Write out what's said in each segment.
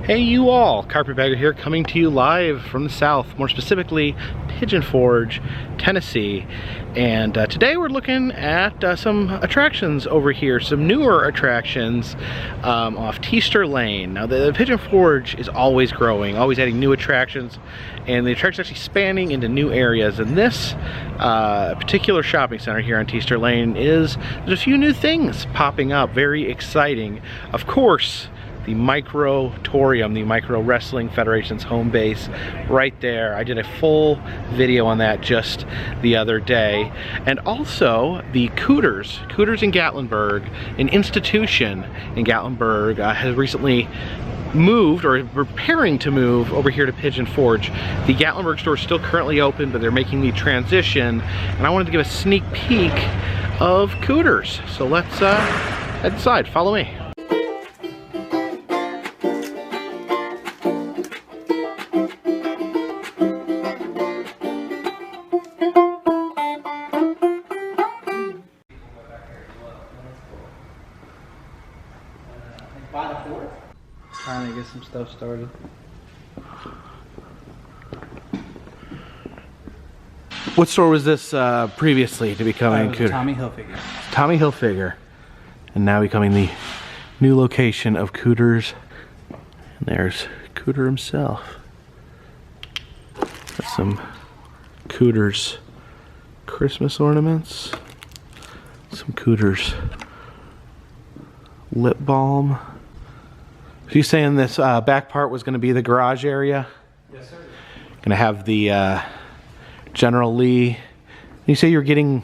Hey you all, Carpetbagger here, coming to you live from the south, more specifically Pigeon Forge, Tennessee. And today we're looking at some attractions over here, some newer attractions off Teaster Lane. Now the Pigeon Forge is always growing, always adding new attractions, and the attraction's actually spanning into new areas. And this particular shopping center here on Teaster Lane there's a few new things popping up, very exciting. Of course, the Micro-torium, the Micro Wrestling Federation's home base right there. I did a full video on that just the other day. And also the Cooters in Gatlinburg, an institution in Gatlinburg, has recently moved, or preparing to move, over here to Pigeon Forge. The Gatlinburg store is still currently open, but they're making the transition, and I wanted to give a sneak peek of Cooters. So let's head inside, follow me. Trying to get some stuff started. What store was this previously to becoming Cooter? Tommy Hilfiger. Tommy Hilfiger. And now becoming the new location of Cooters. And there's Cooter himself. Got some Cooters Christmas ornaments. Some Cooters lip balm. So you're saying this back part was going to be the garage area? Yes, sir. Going to have the General Lee. You say you're getting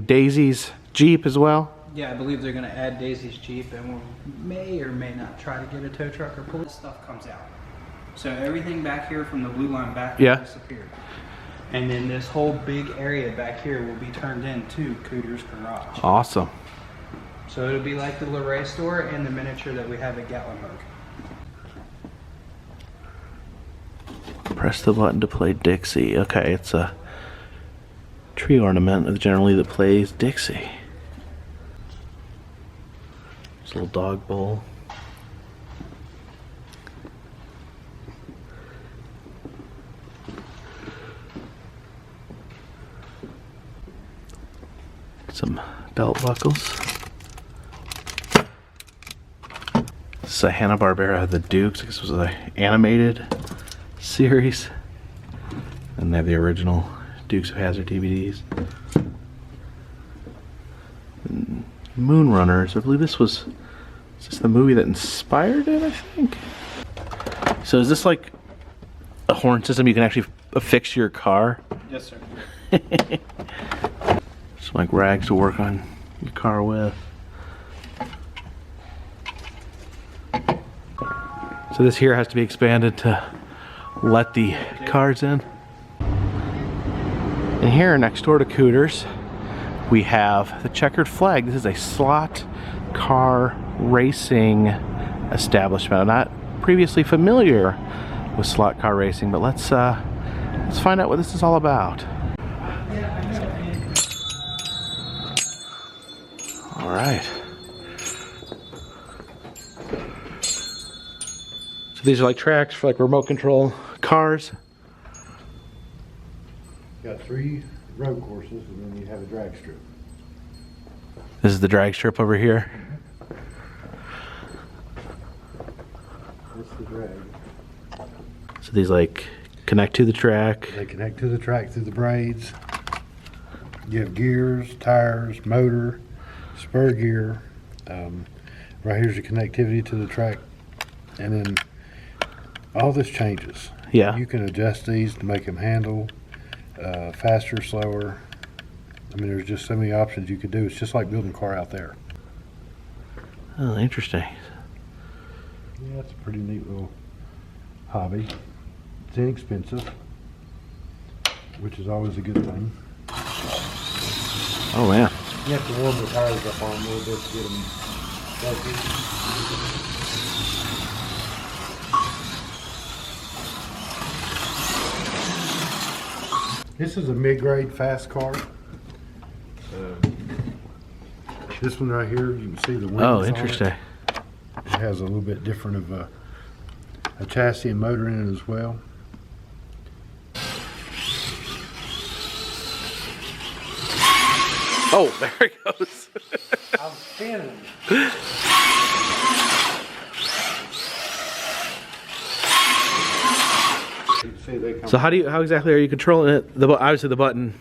Daisy's Jeep as well? Yeah, I believe they're going to add Daisy's Jeep, and we may or may not try to get a tow truck or pull. This stuff comes out. So everything back here from the blue line back will disappear. And then this whole big area back here will be turned into Cooter's garage. Awesome. So it'll be like the Luray store and the miniature that we have at Gatlinburg. Press the button to play Dixie. Okay, it's a tree ornament of General Lee that plays Dixie. This little dog bowl. Some belt buckles. This is a Hanna-Barbera, the Dukes. This was an animated series. And they have the original Dukes of Hazzard DVDs. And Moonrunners. I believe this was the movie that inspired it, I think. So is this like a horn system you can actually affix to your car? Yes, sir. Some like rags to work on your car with. So this here has to be expanded to let the cars in. And here next door to Cooters, we have the checkered flag. This is a slot car racing establishment. I'm not previously familiar with slot car racing, but let's find out what this is all about. All right. So these are like tracks for like remote control cars. Got 3 road courses, and then you have a drag strip. This is the drag strip over here. That's the drag. So these like connect to the track. They connect to the track through the braids. You have gears, tires, motor, spur gear. Right here's the connectivity to the track, and then all this changes. Yeah. You can adjust these to make them handle faster, slower. I mean, there's just so many options you could do. It's just like building a car out there. Oh, interesting. Yeah, it's a pretty neat little hobby. It's inexpensive, which is always a good thing. Oh man. You have to warm the tires up on them a little bit to get them fuzzy. This is a mid-grade fast car. This one right here, you can see the wings. Oh, interesting. It has a little bit different of a a chassis and motor in it as well. Oh, there it goes. I'm spinning. So how exactly are you controlling it? Obviously the button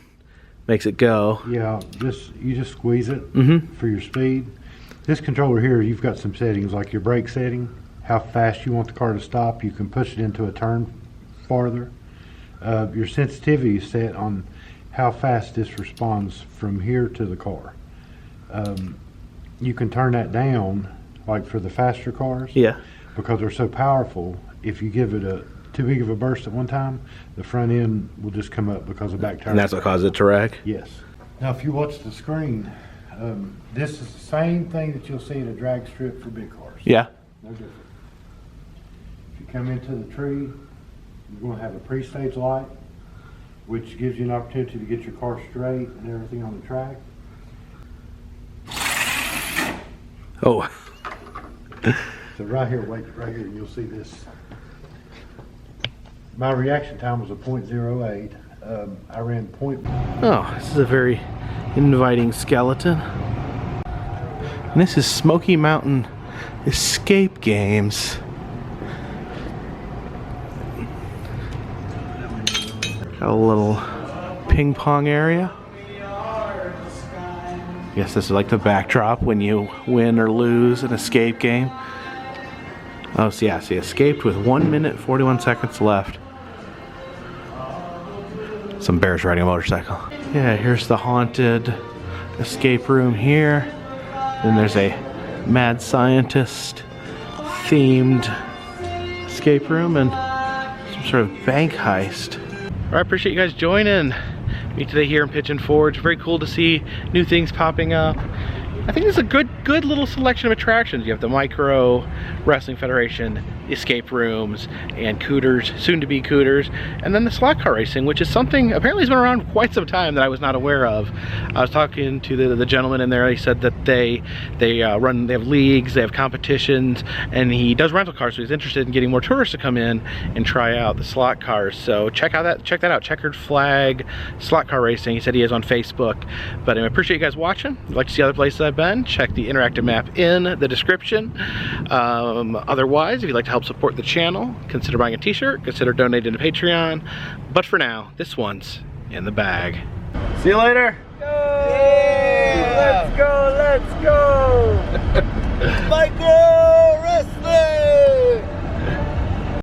makes it go. Yeah, you just squeeze it Mm-hmm. for your speed. This controller here, you've got some settings like your brake setting, how fast you want the car to stop. You can push it into a turn farther. Your sensitivity is set on how fast this responds from here to the car. You can turn that down, like for the faster cars. Yeah. Because they're so powerful, if you give it too big of a burst at one time, the front end will just come up because of back tires. And that's what causes it to wreck? Yes. Now if you watch the screen, this is the same thing that you'll see at a drag strip for big cars. Yeah. No different. If you come into the tree, you're going to have a pre-stage light, which gives you an opportunity to get your car straight and everything on the track. Oh. So right here, wait, right here, you'll see this. My reaction time was a 0.08. I ran Oh, this is a very inviting skeleton. And this is Smoky Mountain Escape Games. Got a little ping pong area. Yes, this is like the backdrop when you win or lose an escape game. Oh, so yeah, so he escaped with 1 minute 41 seconds left. Some bears riding a motorcycle. Yeah, here's the haunted escape room here. Then there's a mad scientist themed escape room and some sort of bank heist. I appreciate you guys joining me today here in Pigeon Forge. Very cool to see new things popping up. I think it's a good little selection of attractions. You have the Micro Wrestling Federation, escape rooms, and Cooters, soon to be Cooters, and then the slot car racing, which is something apparently has been around quite some time that I was not aware of. I was talking to the gentleman in there. He said that they have leagues, they have competitions, and he does rental cars, so he's interested in getting more tourists to come in and try out the slot cars. So check that out, Checkered Flag Slot Car Racing. He said he is on Facebook. But I appreciate you guys watching. If you'd like to see other places I've been, check the interactive map in the description. Otherwise, if you'd like to help support the channel, consider buying a t-shirt, consider donating to Patreon. But for now, this one's in the bag. See you later. Yeah. Let's go, let's go. Michael!